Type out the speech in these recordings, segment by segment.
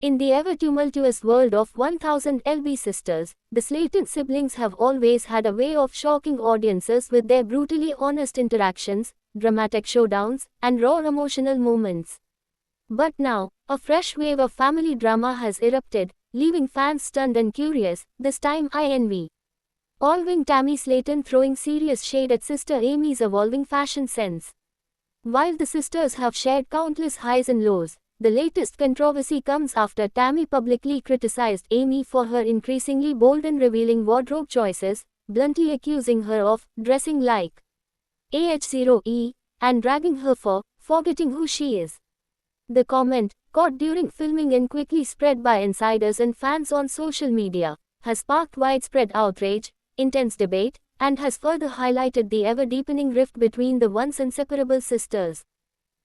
In the ever-tumultuous world of 1000 LB Sisters, the Slayton siblings have always had a way of shocking audiences with their brutally honest interactions, dramatic showdowns, and raw emotional moments. But now, a fresh wave of family drama has erupted, leaving fans stunned and curious, this time involving Tammy Slayton throwing serious shade at sister Amy's evolving fashion sense. While the sisters have shared countless highs and lows, the latest controversy comes after Tammy publicly criticized Amy for her increasingly bold and revealing wardrobe choices, bluntly accusing her of dressing like AH0E and dragging her for forgetting who she is. The comment, caught during filming and quickly spread by insiders and fans on social media, has sparked widespread outrage, intense debate, and has further highlighted the ever-deepening rift between the once inseparable sisters.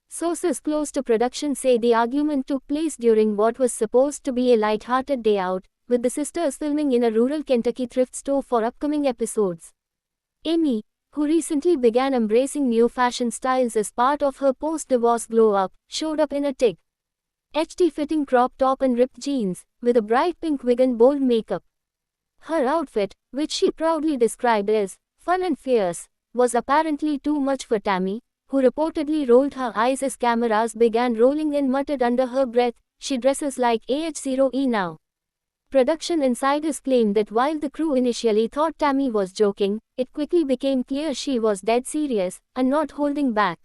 Sources close to production say the argument took place during what was supposed to be a light-hearted day out, with the sisters filming in a rural Kentucky thrift store for upcoming episodes. Amy, who recently began embracing new fashion styles as part of her post-divorce glow-up, showed up in a HT-fitting crop top and ripped jeans, with a bright pink wig and bold makeup. Her outfit, which she proudly described as fun and fierce, was apparently too much for Tammy, who reportedly rolled her eyes as cameras began rolling and muttered under her breath, "She dresses like AH0E now." Production insiders claim that while the crew initially thought Tammy was joking, it quickly became clear she was dead serious, and not holding back.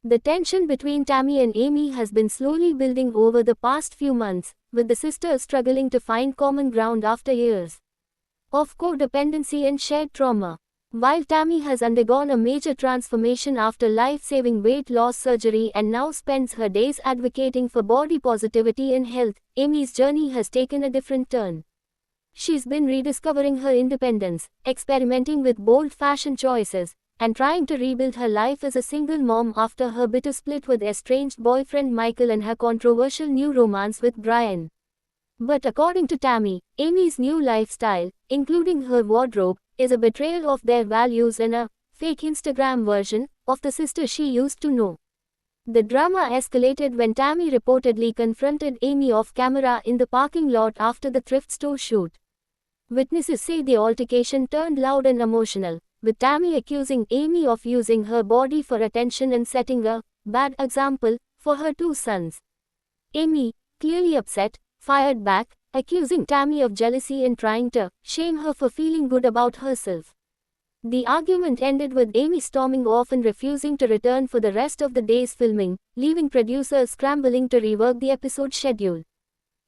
The tension between Tammy and Amy has been slowly building over the past few months, with the sisters struggling to find common ground after years of codependency and shared trauma. While Tammy has undergone a major transformation after life-saving weight loss surgery and now spends her days advocating for body positivity and health, Amy's journey has taken a different turn. She's been rediscovering her independence, experimenting with bold fashion choices, and trying to rebuild her life as a single mom after her bitter split with estranged boyfriend Michael and her controversial new romance with Brian. But according to Tammy, Amy's new lifestyle, including her wardrobe, is a betrayal of their values and a fake Instagram version of the sister she used to know. The drama escalated when Tammy reportedly confronted Amy off camera in the parking lot after the thrift store shoot. Witnesses say the altercation turned loud and emotional, with Tammy accusing Amy of using her body for attention and setting a bad example for her two sons. Amy, clearly upset, fired back, accusing Tammy of jealousy and trying to shame her for feeling good about herself. The argument ended with Amy storming off and refusing to return for the rest of the day's filming, leaving producers scrambling to rework the episode schedule.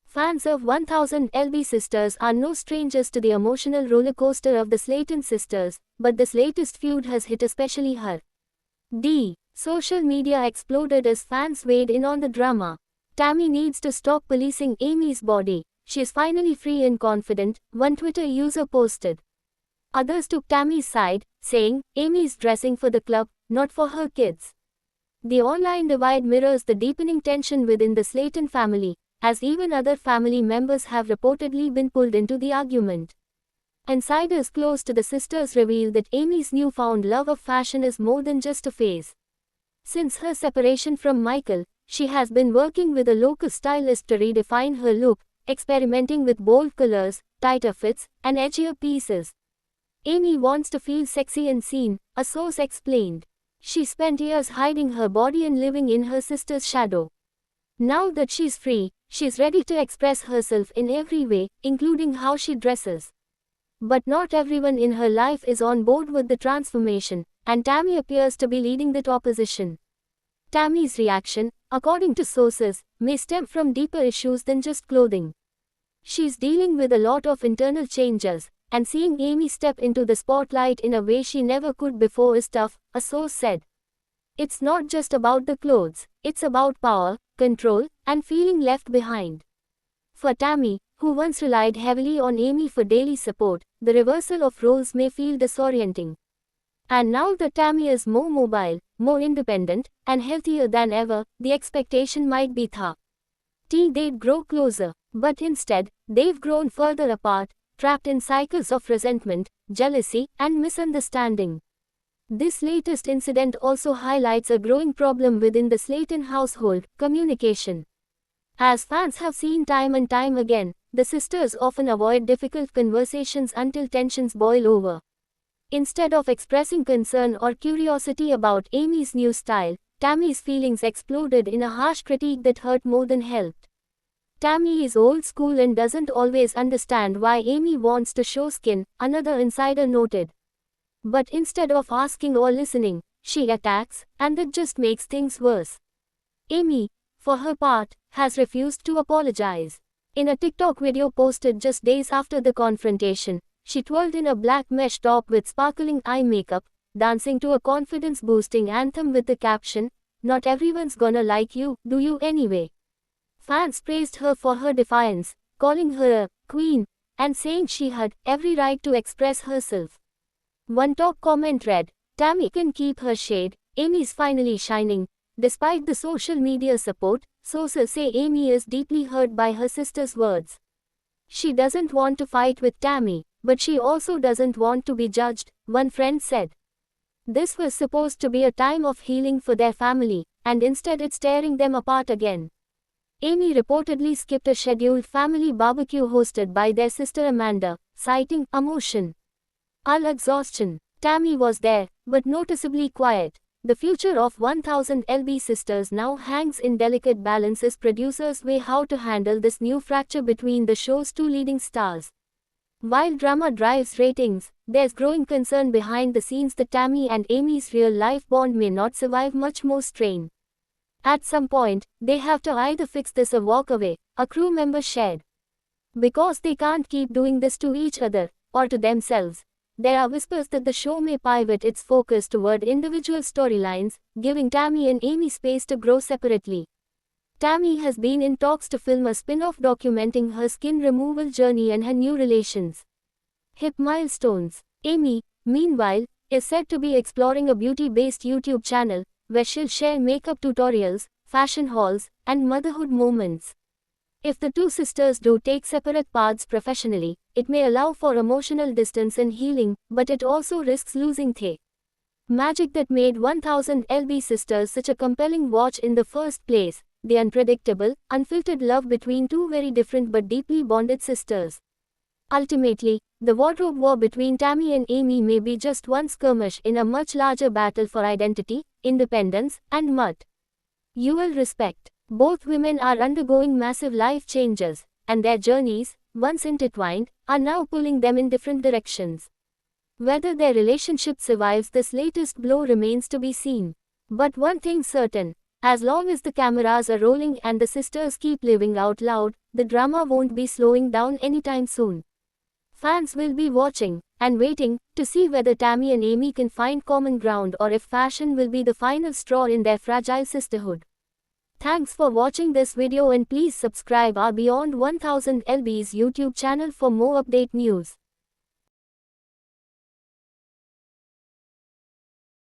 Fans of 1000 LB Sisters are no strangers to the emotional rollercoaster of the Slayton sisters, but this latest feud has hit especially hard. Social media exploded as fans weighed in on the drama. Tammy needs to stop policing Amy's body. She's finally free and confident, one Twitter user posted. Others took Tammy's side, saying, Amy's dressing for the club, not for her kids. The online divide mirrors the deepening tension within the Slayton family, as even other family members have reportedly been pulled into the argument. Insiders close to the sisters reveal that Amy's newfound love of fashion is more than just a phase. Since her separation from Michael, she has been working with a local stylist to redefine her look, experimenting with bold colors, tighter fits, and edgier pieces. Amy wants to feel sexy and seen, a source explained. She spent years hiding her body and living in her sister's shadow. Now that she's free, she's ready to express herself in every way, including how she dresses. But not everyone in her life is on board with the transformation, and Tammy appears to be leading that opposition. Tammy's reaction, according to sources, may stem from deeper issues than just clothing. She's dealing with a lot of internal changes, and seeing Amy step into the spotlight in a way she never could before is tough, a source said. It's not just about the clothes, it's about power, control, and feeling left behind. For Tammy, who once relied heavily on Amy for daily support, the reversal of roles may feel disorienting. And now that Tammy is more mobile, more independent, and healthier than ever, the expectation might be they'd grow closer, but instead, they've grown further apart, trapped in cycles of resentment, jealousy, and misunderstanding. This latest incident also highlights a growing problem within the Slayton household: communication. As fans have seen time and time again, the sisters often avoid difficult conversations until tensions boil over. Instead of expressing concern or curiosity about Amy's new style, Tammy's feelings exploded in a harsh critique that hurt more than helped. Tammy is old school and doesn't always understand why Amy wants to show skin, another insider noted. But instead of asking or listening, she attacks, and that just makes things worse. Amy, for her part, has refused to apologize. In a TikTok video posted just days after the confrontation, she twirled in a black mesh top with sparkling eye makeup, dancing to a confidence-boosting anthem with the caption, "Not everyone's gonna like you, do you anyway?" Fans praised her for her defiance, calling her a queen, and saying she had every right to express herself. One top comment read, "Tammy can keep her shade, Amy's finally shining." Despite the social media support, sources say Amy is deeply hurt by her sister's words. She doesn't want to fight with Tammy, but she also doesn't want to be judged, one friend said. This was supposed to be a time of healing for their family, and instead it's tearing them apart again. Amy reportedly skipped a scheduled family barbecue hosted by their sister Amanda, citing emotion. Exhaustion. Tammy was there, but noticeably quiet. The future of 1000 LB Sisters now hangs in delicate balance as producers weigh how to handle this new fracture between the show's two leading stars. While drama drives ratings, there's growing concern behind the scenes that Tammy and Amy's real-life bond may not survive much more strain. At some point, they have to either fix this or walk away, a crew member shared. Because they can't keep doing this to each other, or to themselves. There are whispers that the show may pivot its focus toward individual storylines, giving Tammy and Amy space to grow separately. Tammy has been in talks to film a spin-off documenting her skin removal journey and her new relations. Hip milestones. Amy, meanwhile, is said to be exploring a beauty-based YouTube channel, where she'll share makeup tutorials, fashion hauls, and motherhood moments. If the two sisters do take separate paths professionally, it may allow for emotional distance and healing, but it also risks losing the magic that made 1000 LB Sisters such a compelling watch in the first place, the unpredictable, unfiltered love between two very different but deeply bonded sisters. Ultimately, the wardrobe war between Tammy and Amy may be just one skirmish in a much larger battle for identity, independence, and mutual respect. Both women are undergoing massive life changes, and their journeys, once intertwined, are now pulling them in different directions. Whether their relationship survives this latest blow remains to be seen. But one thing's certain, as long as the cameras are rolling and the sisters keep living out loud, the drama won't be slowing down anytime soon. Fans will be watching and waiting to see whether Tammy and Amy can find common ground or if fashion will be the final straw in their fragile sisterhood. Thanks for watching this video and please subscribe our Beyond 1000 LB's YouTube channel for more update news.